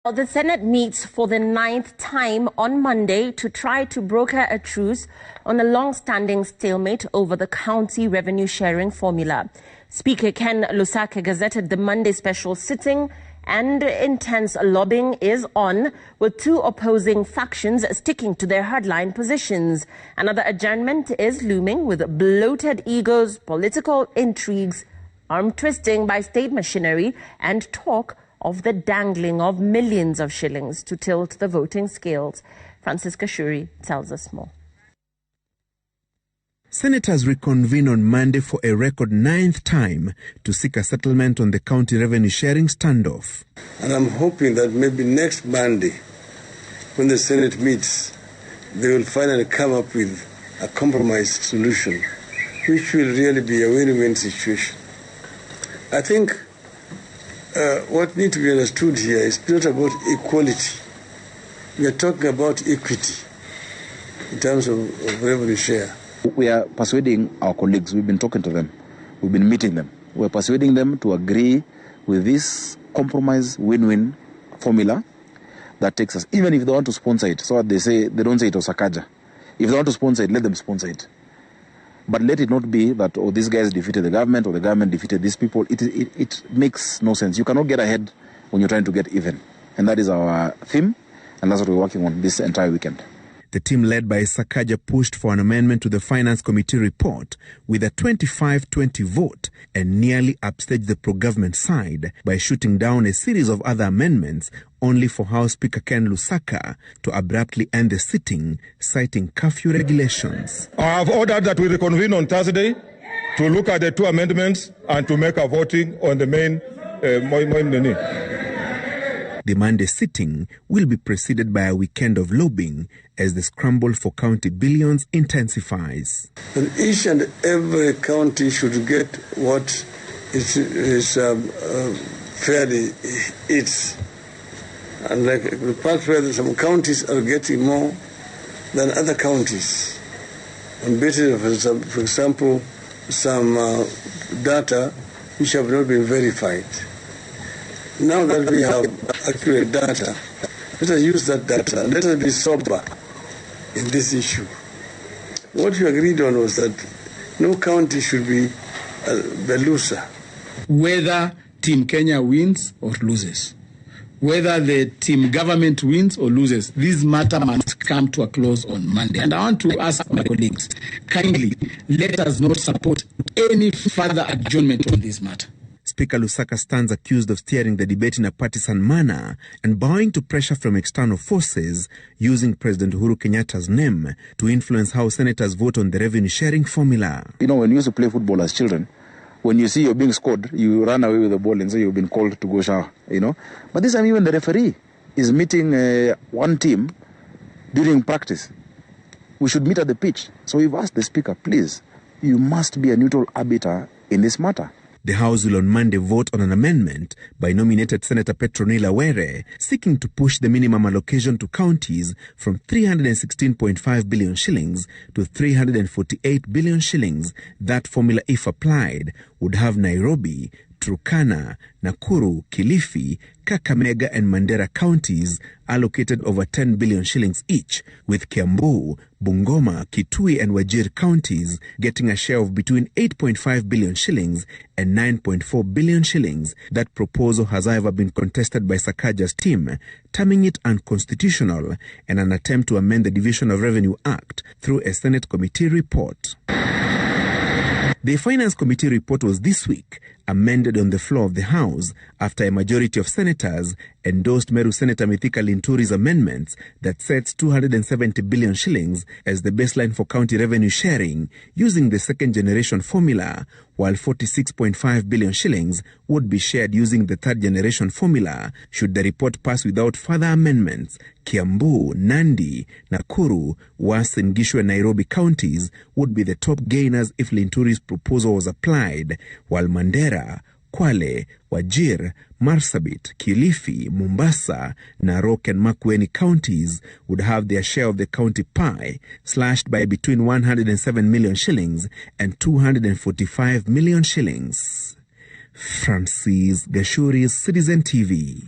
The Senate meets for the 9th time on Monday to try to broker a truce on a long-standing stalemate over the county revenue sharing formula. Speaker Ken Lusaka gazetted the Monday special sitting, and intense lobbying is on, with two opposing factions sticking to their hardline positions. Another adjournment is looming, with bloated egos, political intrigues, arm twisting by state machinery, and talk of the dangling of millions of shillings to tilt the voting scales. Francisca Shuri tells us more. Senators reconvene on Monday for a record 9th time to seek a settlement on the county revenue sharing standoff. And I'm hoping that maybe next Monday, when the Senate meets, they will finally come up with a compromise solution, which will really be a win-win situation. I think what needs to be understood here is not about equality. We are talking about equity in terms of revenue share. We are persuading our colleagues. We've been talking to them. We've been meeting them. We're persuading them to agree with this compromise win-win formula that takes us, even if they want to sponsor it. So they don't say it was Sakaja. If they want to sponsor it, let them sponsor it. But let it not be that, oh, these guys defeated the government or the government defeated these people. It makes no sense. You cannot get ahead when you're trying to get even. And that is our theme, and that's what we're working on this entire weekend. The team led by Sakaja pushed for an amendment to the Finance Committee report with a 25-20 vote and nearly upstaged the pro-government side by shooting down a series of other amendments, only for House Speaker Ken Lusaka to abruptly end the sitting, citing curfew regulations. I have ordered that we reconvene on Thursday to look at the two amendments and to make a voting on the main. The Monday sitting will be preceded by a weekend of lobbying as the scramble for county billions intensifies. And each and every county should get what is fairly its. And like the part where some counties are getting more than other counties. On basis of, for example, some data which have not been verified. Now that we have accurate data, let us use that data. Let us be sober in this issue. What we agreed on was that no county should be the loser. Whether Team Kenya wins or loses, whether the team government wins or loses, this matter must come to a close on Monday. And I want to ask my colleagues, kindly let us not support any further adjournment on this matter. Speaker Lusaka stands accused of steering the debate in a partisan manner and bowing to pressure from external forces, using President Uhuru Kenyatta's name to influence how senators vote on the revenue sharing formula. You know, when we used to play football as children, when you see you're being scored, you run away with the ball and say you've been called to go shower, you know. But this time even the referee is meeting one team during practice. We should meet at the pitch. So we've asked the Speaker, please, you must be a neutral arbiter in this matter. The House will on Monday vote on an amendment by nominated Senator Petronila Were, seeking to push the minimum allocation to counties from 316.5 billion shillings to 348 billion shillings. That formula, if applied, would have Nairobi, Turkana, Nakuru, Kilifi, Kakamega and Mandera counties allocated over 10 billion shillings each, with Kiambu, Bungoma, Kitui and Wajir counties getting a share of between 8.5 billion shillings and 9.4 billion shillings. That proposal has, however, been contested by Sakaja's team, terming it unconstitutional and an attempt to amend the Division of Revenue Act through a Senate committee report. The Finance Committee report was this week amended on the floor of the House after a majority of senators endorsed Meru Senator Mithika Linturi's amendments that sets 270 billion shillings as the baseline for county revenue sharing using the second-generation formula, while 46.5 billion shillings would be shared using the third-generation formula should the report pass without further amendments. Kiambu, Nandi, Nakuru, Uasin Gishu and Nairobi counties would be the top gainers if Linturi's proposal was applied, while Mandera, Kwale, Wajir, Marsabit, Kilifi, Mombasa, Narok and Makueni counties would have their share of the county pie slashed by between 107 million shillings and 245 million shillings. Francis Gashuri's Citizen TV.